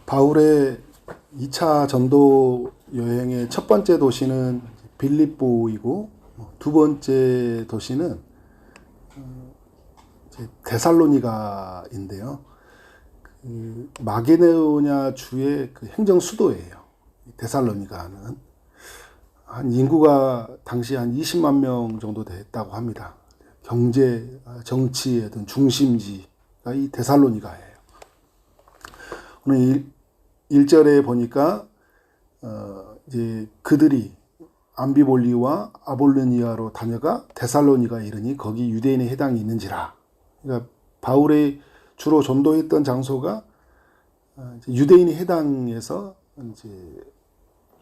바울의 2차 전도 여행의 첫 번째 도시는 빌립보이고 두 번째 도시는 데살로니가인데요. 마게도냐 주의 그 행정 수도예요. 데살로니가는 한 인구가 당시 한 20만 명 정도 됐다고 합니다. 경제, 정치의 어떤 중심지가 이 데살로니가예요. 오늘 1절에 보니까 이제 그들이 암비볼리와 아볼로니아로 다녀가 데살로니가에 이르니 거기 유대인의 해당이 있는지라. 그러니까 바울의 주로 전도했던 장소가 유대인의 해당에서 이제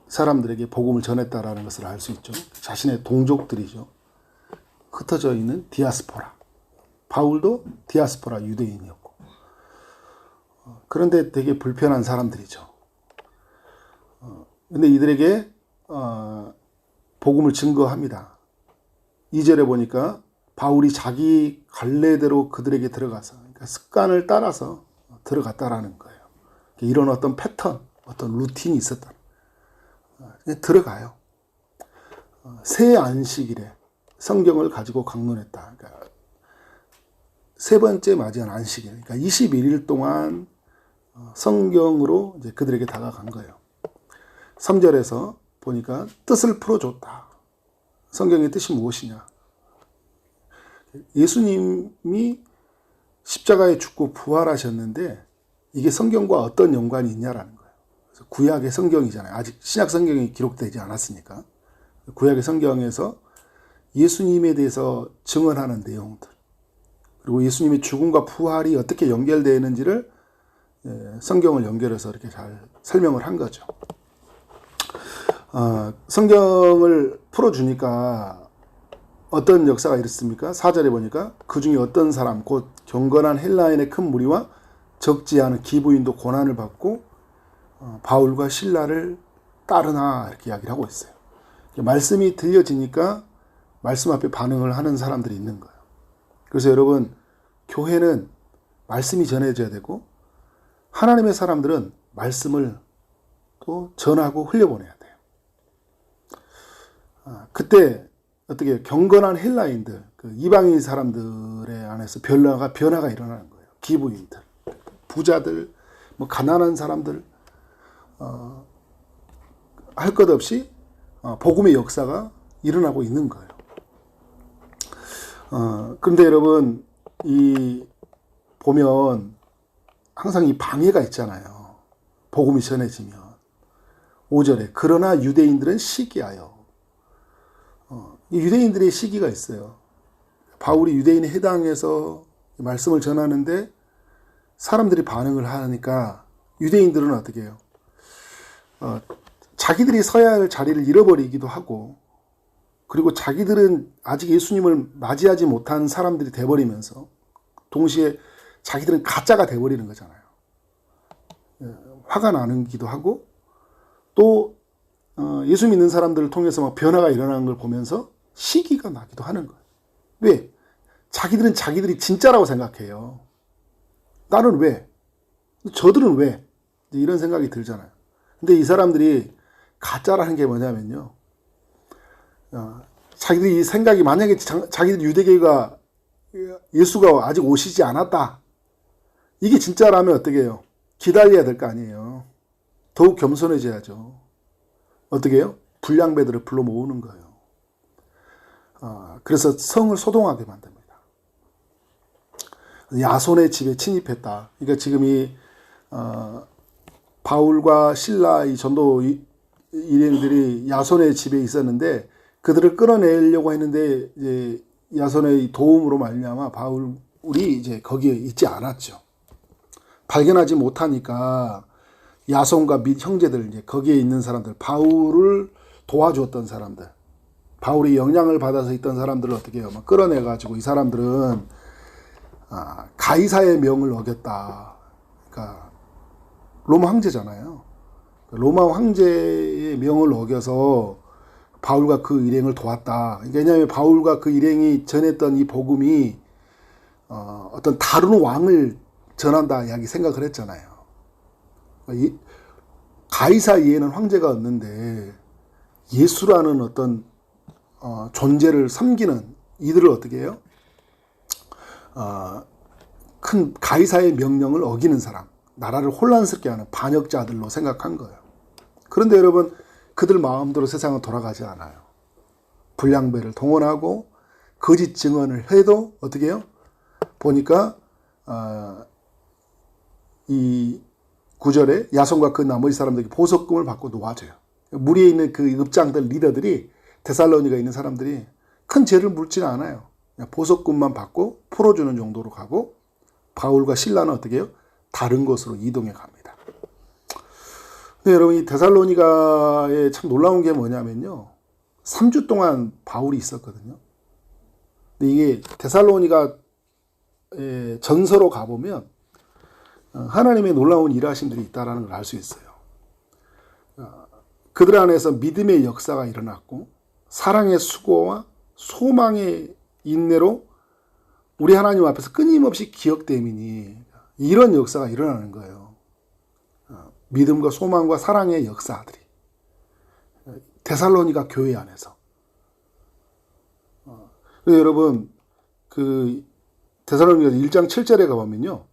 사람들에게 복음을 전했다라는 것을 알 수 있죠. 자신의 동족들이죠. 흩어져 있는 디아스포라. 바울도 디아스포라 유대인이었고. 그런데 되게 불편한 사람들이죠. 근데 이들에게 복음을 증거합니다. 2절에 보니까 바울이 자기 관례대로 그들에게 들어가서, 그러니까 습관을 따라서 들어갔다라는 거예요. 이런 어떤 패턴, 어떤 루틴이 있었다. 들어가요. 새 안식일에 성경을 가지고 강론했다. 그러니까 세 번째 맞이한 안식일, 그러니까 21일 동안 성경으로 이제 그들에게 다가간 거예요. 3절에서 보니까 뜻을 풀어줬다. 성경의 뜻이 무엇이냐? 예수님이 십자가에 죽고 부활하셨는데 이게 성경과 어떤 연관이 있냐라는 거예요. 그래서 구약의 성경이잖아요. 아직 신약 성경이 기록되지 않았으니까. 구약의 성경에서 예수님에 대해서 증언하는 내용들, 그리고 예수님의 죽음과 부활이 어떻게 연결되어 있는지를 성경을 연결해서 이렇게 잘 설명을 한 거죠. 성경을 풀어주니까 어떤 역사가 있었습니까? 4절에 보니까 그 중에 어떤 사람, 곧 경건한 헬라인의 큰 무리와 적지 않은 기부인도 고난을 받고 바울과 실라를 따르나 이렇게 이야기를 하고 있어요. 말씀이 들려지니까 말씀 앞에 반응을 하는 사람들이 있는 거예요. 그래서 여러분, 교회는 말씀이 전해져야 되고 하나님의 사람들은 말씀을 또 전하고 흘려보내야 돼요. 그때 어떻게 경건한 헬라인들, 그 이방인 사람들의 안에서 변화가 일어나는 거예요. 기부인들, 부자들, 뭐 가난한 사람들, 할 것 없이 복음의 역사가 일어나고 있는 거예요. 그런데 여러분, 보면 항상 이 방해가 있잖아요. 복음이 전해지면. 5절에 그러나 유대인들은 시기하여. 유대인들의 시기가 있어요. 바울이 유대인에 해당해서 말씀을 전하는데 사람들이 반응을 하니까 유대인들은 어떻게 해요? 자기들이 서야 할 자리를 잃어버리기도 하고, 그리고 자기들은 아직 예수님을 맞이하지 못한 사람들이 돼버리면서 동시에 자기들은 가짜가 돼버리는 거잖아요. 화가 나기도 하고, 또 예수 믿는 사람들을 통해서 막 변화가 일어나는 걸 보면서 시기가 나기도 하는 거예요. 왜? 자기들은 자기들이 진짜라고 생각해요. 나는 왜? 저들은 왜? 이런 생각이 들잖아요. 근데 이 사람들이 가짜라는 게 뭐냐면요. 자기들이 이 생각이, 만약에 자기들 유대교가 예수가 아직 오시지 않았다. 이게 진짜라면 어떻게 해요? 기다려야 될 거 아니에요. 더욱 겸손해져야죠. 어떻게 해요? 불량배들을 불러 모으는 거예요. 그래서 성을 소동하게 만듭니다. 야손의 집에 침입했다. 그러니까 지금 바울과 실라 이 전도 일행들이 야손의 집에 있었는데 그들을 끌어내려고 했는데 이제 야손의 도움으로 말미암아 바울이 이제 거기에 있지 않았죠. 발견하지 못하니까 야손과 및 형제들, 이제 거기에 있는 사람들, 바울을 도와주었던 사람들, 바울이 영향을 받아서 있던 사람들을 어떻게 해요? 막 끌어내가지고 이 사람들은 가이사의 명을 어겼다. 그러니까 로마 황제잖아요. 로마 황제의 명을 어겨서 바울과 그 일행을 도왔다. 그러니까 왜냐하면 바울과 그 일행이 전했던 이 복음이 어떤 다른 왕을 전한다 이야기 생각을 했잖아요. 가이사 이에는 황제가 없는데 예수라는 어떤 존재를 섬기는 이들을 어떻게 해요? 큰 가이사의 명령을 어기는 사람, 나라를 혼란스럽게 하는 반역자들로 생각한 거예요. 그런데 여러분, 그들 마음대로 세상은 돌아가지 않아요. 불량배를 동원하고 거짓 증언을 해도 어떻게 해요? 보니까 이 9절에 야손과 그 나머지 사람들에게 보석금을 받고 놓아줘요. 무리에 있는 그 읍장들 리더들이, 데살로니가 있는 사람들이 큰 죄를 묻지는 않아요. 그냥 보석금만 받고 풀어주는 정도로 가고, 바울과 실라는 어떻게 해요? 다른 곳으로 이동해 갑니다. 근데 여러분, 이 데살로니가에 참 놀라운 게 뭐냐면요, 3주 동안 바울이 있었거든요. 근데 이게 데살로니가 전서로 가보면 하나님의 놀라운 일하심들이 있다는 걸 알 수 있어요. 그들 안에서 믿음의 역사가 일어났고, 사랑의 수고와 소망의 인내로 우리 하나님 앞에서 끊임없이 기억됨이니, 이런 역사가 일어나는 거예요. 믿음과 소망과 사랑의 역사들이 데살로니가 교회 안에서. 그래서 여러분, 그 데살로니가 1장 7절에 가보면요,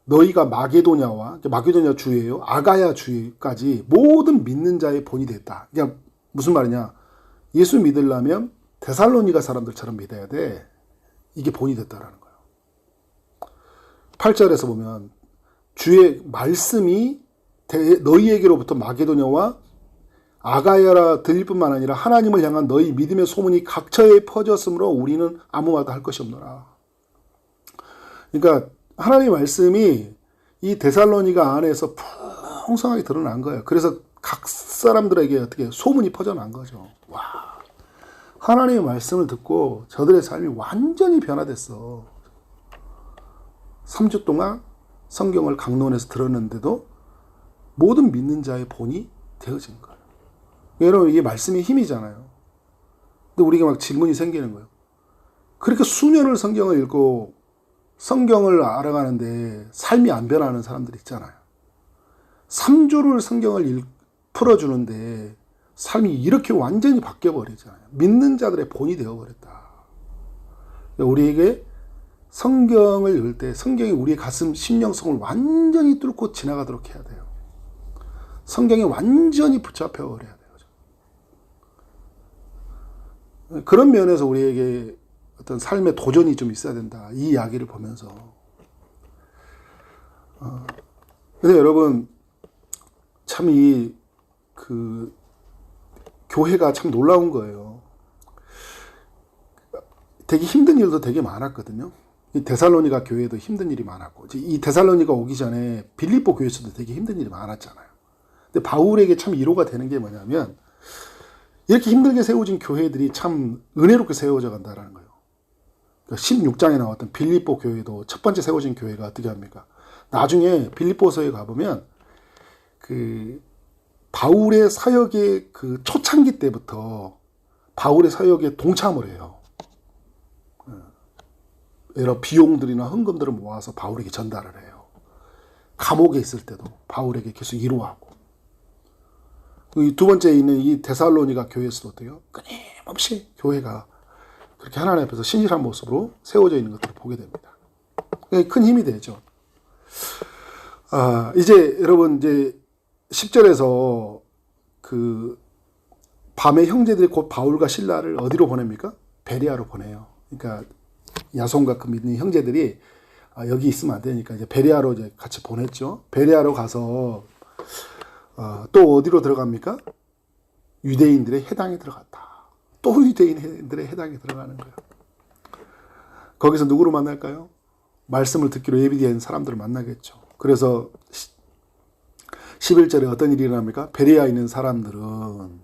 너희가 마게도냐 주예요, 아가야 주까지 모든 믿는 자의 본이 됐다. 그러니까 무슨 말이냐, 예수 믿으려면 데살로니가 사람들처럼 믿어야 돼. 이게 본이 됐다라는 거예요. 8절에서 보면 주의 말씀이 너희에게로부터 마게도냐와 아가야라 들릴 뿐만 아니라 하나님을 향한 너희 믿음의 소문이 각처에 퍼졌으므로 우리는 아무 말도 할 것이 없노라. 그러니까 하나님의 말씀이 이 데살로니가 안에서 풍성하게 드러난 거예요. 그래서 각 사람들에게 어떻게 소문이 퍼져난 거죠. 와, 하나님의 말씀을 듣고 저들의 삶이 완전히 변화됐어. 3주 동안 성경을 강론에서 들었는데도 모든 믿는 자의 본이 되어진 거예요. 여러분, 이게 말씀의 힘이잖아요. 근데 우리가 막 질문이 생기는 거예요. 그렇게 수년을 성경을 읽고 성경을 알아가는데 삶이 안 변하는 사람들 있잖아요. 3주를 성경을 풀어주는데 삶이 이렇게 완전히 바뀌어버리잖아요. 믿는 자들의 본이 되어버렸다. 우리에게 성경을 읽을 때 성경이 우리의 가슴 심령성을 완전히 뚫고 지나가도록 해야 돼요. 성경에 완전히 붙잡혀 버려야 돼요. 그런 면에서 우리에게 어떤 삶의 도전이 좀 있어야 된다. 이 이야기를 보면서. 근데 여러분, 참 교회가 참 놀라운 거예요. 되게 힘든 일도 되게 많았거든요. 이 데살로니가 교회도 힘든 일이 많았고, 이 데살로니가 오기 전에 빌립보 교회에서도 되게 힘든 일이 많았잖아요. 근데 바울에게 참 위로가 되는 게 뭐냐면, 이렇게 힘들게 세워진 교회들이 참 은혜롭게 세워져 간다는 거예요. 16장에 나왔던 빌립보 교회도 첫 번째 세워진 교회가 어떻게 합니까? 나중에 빌립보서에 가보면 그 바울의 사역의 그 초창기 때부터 바울의 사역에 동참을 해요. 여러 비용들이나 헌금들을 모아서 바울에게 전달을 해요. 감옥에 있을 때도 바울에게 계속 위로하고. 이 두 번째에 있는 이 데살로니가 교회에서도 어때요? 끊임없이 교회가 그렇게 하나님 앞에서 신실한 모습으로 세워져 있는 것들을 보게 됩니다. 큰 힘이 되죠. 이제 여러분, 이제 10절에서 그 밤에 형제들이 곧 바울과 실라를 어디로 보냅니까? 베레아로 보내요. 그러니까 야손과 그 믿는 형제들이 여기 있으면 안 되니까 이제 베레아로 이제 같이 보냈죠. 베레아로 가서 또 어디로 들어갑니까? 유대인들의 해당에 들어갔다. 또 유대인들의 해당에 들어가는 거예요. 거기서 누구를 만날까요? 말씀을 듣기로 예비된 사람들을 만나겠죠. 그래서 11절에 어떤 일이 일어납니까? 베레아에 있는 사람들은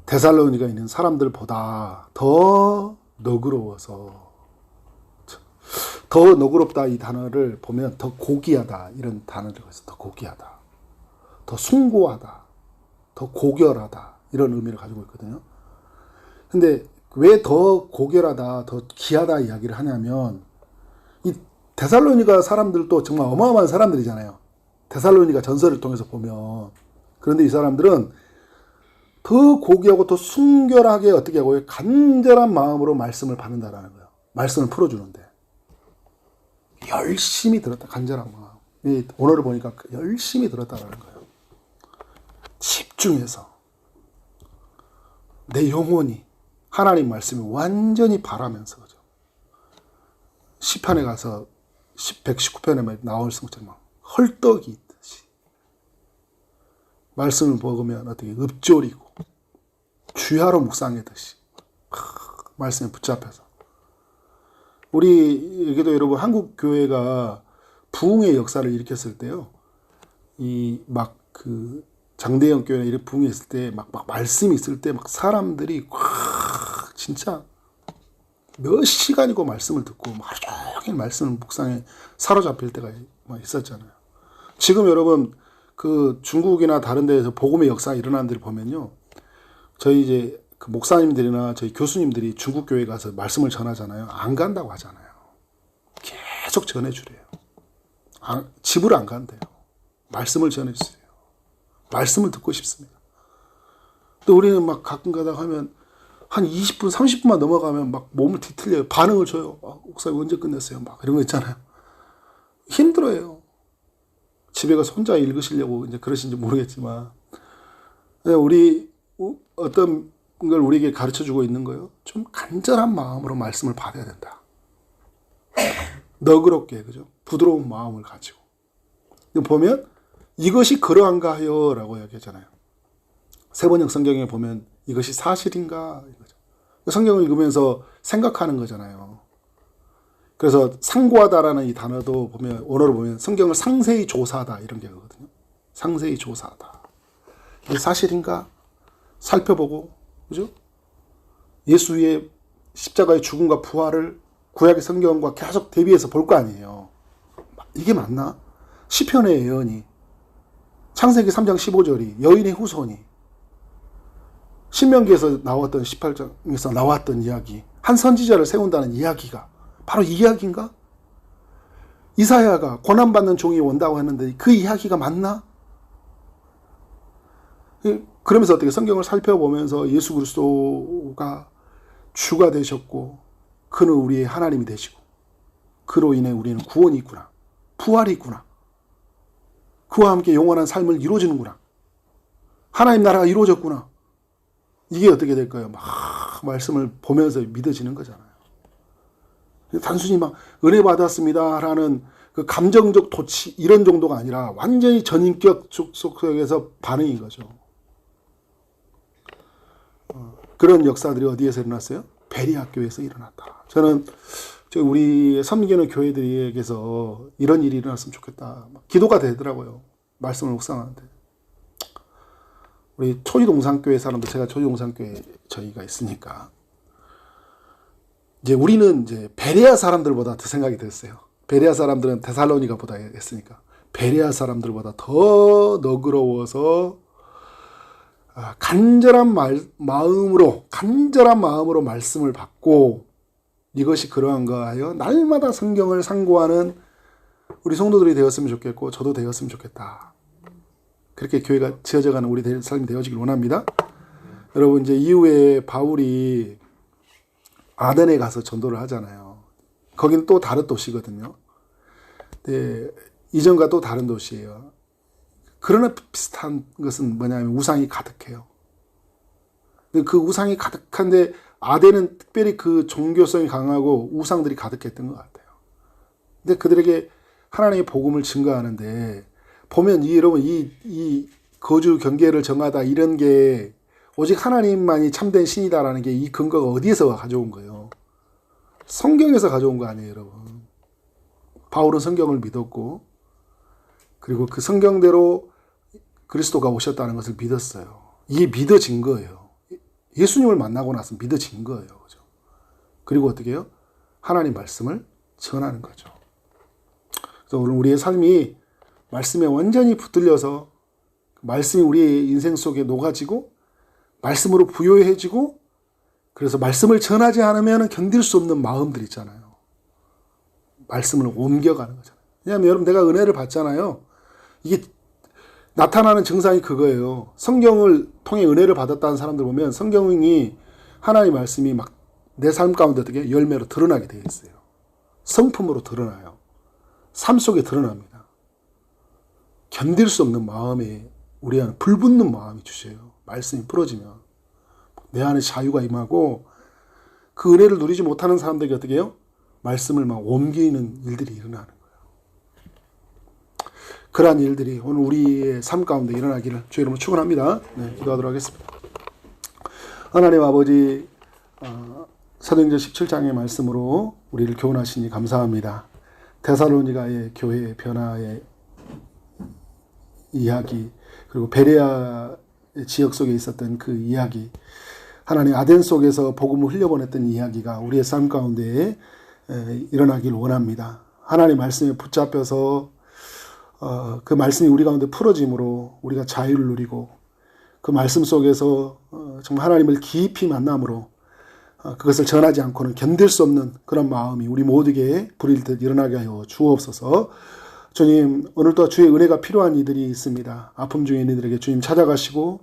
데살로니가 있는 사람들보다 더 너그러워서, 더 너그럽다 이 단어를 보면 더 고귀하다 이런 단어를 써서 더 고귀하다, 더 숭고하다, 더 고결하다 이런 의미를 가지고 있거든요. 근데 왜 더 고결하다, 더 귀하다 이야기를 하냐면, 이 데살로니가 사람들도 정말 어마어마한 사람들이잖아요. 데살로니가 전서를 통해서 보면. 그런데 이 사람들은 더 고귀하고 더 순결하게 어떻게 하고요? 간절한 마음으로 말씀을 받는다라는 거예요. 말씀을 풀어주는데. 열심히 들었다. 간절한 마음. 이 오늘을 보니까 열심히 들었다라는 거예요. 집중해서. 내 영혼이 하나님 말씀이 완전히 바라면서, 그죠? 시편에 가서 119편에 나올 것처럼 헐떡이 있듯이 말씀을 먹으면 어떻게 읊조리고 주야로 묵상하듯이 말씀에 붙잡혀서. 우리 여기도 여러분 한국 교회가 부흥의 역사를 일으켰을 때요, 이 막 그 장대영 교회나 이런 부흥이 있을 때 막 말씀이 있을 때 막 사람들이 진짜 몇 시간이고 말씀을 듣고 하루 종일 말씀을 묵상에 사로잡힐 때가 있었잖아요. 지금 여러분 그 중국이나 다른 데에서 복음의 역사 일어나는 데를 보면요, 저희 이제 그 목사님들이나 저희 교수님들이 중국 교회 가서 말씀을 전하잖아요. 안 간다고 하잖아요. 계속 전해주래요. 집을 안 간대요. 말씀을 전해주세요. 말씀을 듣고 싶습니다. 또 우리는 막 가끔 가다가 하면 한 20분, 30분만 넘어가면 막 몸을 뒤틀려요. 반응을 줘요. 목사님 언제 끝냈어요? 막 이런 거 있잖아요. 힘들어요. 집에 가서 혼자 읽으시려고 이제 그러신지 모르겠지만, 우리 어떤 걸 우리에게 가르쳐 주고 있는 거예요. 좀 간절한 마음으로 말씀을 받아야 된다. 너그럽게, 그죠? 부드러운 마음을 가지고. 보면 이것이 그러한가 하여 라고 이야기하잖아요. 세번역 성경에 보면 이것이 사실인가, 이거죠. 성경을 읽으면서 생각하는 거잖아요. 그래서 상고하다라는 이 단어도 보면, 원어로 보면 성경을 상세히 조사하다 이런 게 거거든요. 상세히 조사하다. 이게 사실인가 살펴보고, 그죠? 예수의 십자가의 죽음과 부활을 구약의 성경과 계속 대비해서 볼 거 아니에요. 이게 맞나? 시편의 예언이, 창세기 3장 15절이, 여인의 후손이, 신명기에서 나왔던 18장에서 나왔던 이야기, 한 선지자를 세운다는 이야기가 바로 이 이야기인가? 이사야가 고난받는 종이 온다고 했는데 그 이야기가 맞나? 그러면서 어떻게 성경을 살펴보면서 예수 그리스도가 주가 되셨고 그는 우리의 하나님이 되시고 그로 인해 우리는 구원이 있구나, 부활이 있구나, 그와 함께 영원한 삶을 이루어지는구나, 하나님 나라가 이루어졌구나. 이게 어떻게 될까요? 막 말씀을 보면서 믿어지는 거잖아요. 단순히 막 은혜 받았습니다라는 그 감정적 도취 이런 정도가 아니라 완전히 전인격 속에서 반응인 거죠. 그런 역사들이 어디에서 일어났어요? 베리아 교회에서 일어났다. 저는 우리 섬기는 교회들에게서 이런 일이 일어났으면 좋겠다. 기도가 되더라고요. 말씀을 묵상하는데. 우리 초지동산교회 사람들, 제가 초지동산교회 저희가 있으니까 이제 우리는 이제 베레아 사람들보다 더 생각이 됐어요. 베레아 사람들은 데살로니가보다 했으니까 베레아 사람들보다 더 너그러워서 간절한 마음으로 말씀을 받고 이것이 그러한가 하여 날마다 성경을 상고하는 우리 성도들이 되었으면 좋겠고 저도 되었으면 좋겠다. 그렇게 교회가 지어져가는 우리 삶이 되어지길 원합니다. 여러분, 이제 이후에 바울이 아덴에 가서 전도를 하잖아요. 거기는 또 다른 도시거든요. 네, 이전과 또 다른 도시예요. 그러나 비슷한 것은 뭐냐면 우상이 가득해요. 근데 그 우상이 가득한데 아덴은 특별히 그 종교성이 강하고 우상들이 가득했던 것 같아요. 근데 그들에게 하나님의 복음을 증거하는데 보면 여러분 이 거주 경계를 정하다 이런 게 오직 하나님만이 참된 신이다라는 게 이 근거가 어디에서 가져온 거예요? 성경에서 가져온 거 아니에요, 여러분. 바울은 성경을 믿었고 그리고 그 성경대로 그리스도가 오셨다는 것을 믿었어요. 이게 믿어진 거예요. 예수님을 만나고 나서 믿어진 거예요. 그죠? 그리고 어떻게 해요? 하나님 말씀을 전하는 거죠. 그래서 오늘 우리의 삶이 말씀에 완전히 붙들려서 말씀이 우리의 인생 속에 녹아지고 말씀으로 부요해지고 그래서 말씀을 전하지 않으면 견딜 수 없는 마음들 있잖아요. 말씀을 옮겨가는 거잖아요. 왜냐하면 여러분 내가 은혜를 받잖아요. 이게 나타나는 증상이 그거예요. 성경을 통해 은혜를 받았다는 사람들 보면 성경이 하나님의 말씀이 막 내 삶 가운데 어떻게 열매로 드러나게 되어 있어요. 성품으로 드러나요. 삶 속에 드러납니다. 견딜 수 없는 마음에 우리 안에 불붙는 마음이 주셔요. 말씀이 풀어지면 내 안에 자유가 임하고 그 은혜를 누리지 못하는 사람들이 어떻게 해요? 말씀을 막 옮기는 일들이 일어나는 거예요. 그러한 일들이 오늘 우리의 삶 가운데 일어나기를 주의 이름으로 축원합니다. 네, 기도하도록 하겠습니다. 하나님 아버지, 사도행전 17장의 말씀으로 우리를 교훈하시니 감사합니다. 데살로니가의 교회의 변화의 이야기, 그리고 베레아 지역 속에 있었던 그 이야기, 하나님 아덴 속에서 복음을 흘려보냈던 이야기가 우리의 삶 가운데 일어나길 원합니다. 하나님 말씀에 붙잡혀서 그 말씀이 우리 가운데 풀어짐으로 우리가 자유를 누리고 그 말씀 속에서 정말 하나님을 깊이 만남으로 그것을 전하지 않고는 견딜 수 없는 그런 마음이 우리 모두에게 불일듯 일어나게 하여 주옵소서. 주님, 오늘도 주의 은혜가 필요한 이들이 있습니다. 아픔 중에 있는 이들에게 주님 찾아가시고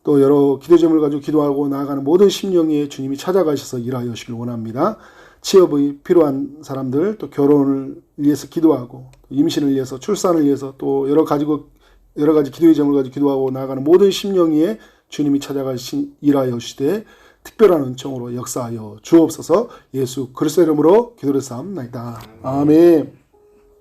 또 여러 기도 제목을 가지고 기도하고 나아가는 모든 심령에 주님이 찾아가셔서 일하여 주시길 원합니다. 취업이 필요한 사람들, 또 결혼을 위해서 기도하고 임신을 위해서, 출산을 위해서, 또 여러 가지 기도의 제목을 가지고 기도하고 나아가는 모든 심령에 주님이 찾아가신 일하여 주시되 특별한 은총으로 역사하여 주옵소서. 예수 그리스도의 이름으로 기도를 삼나이다. 아멘.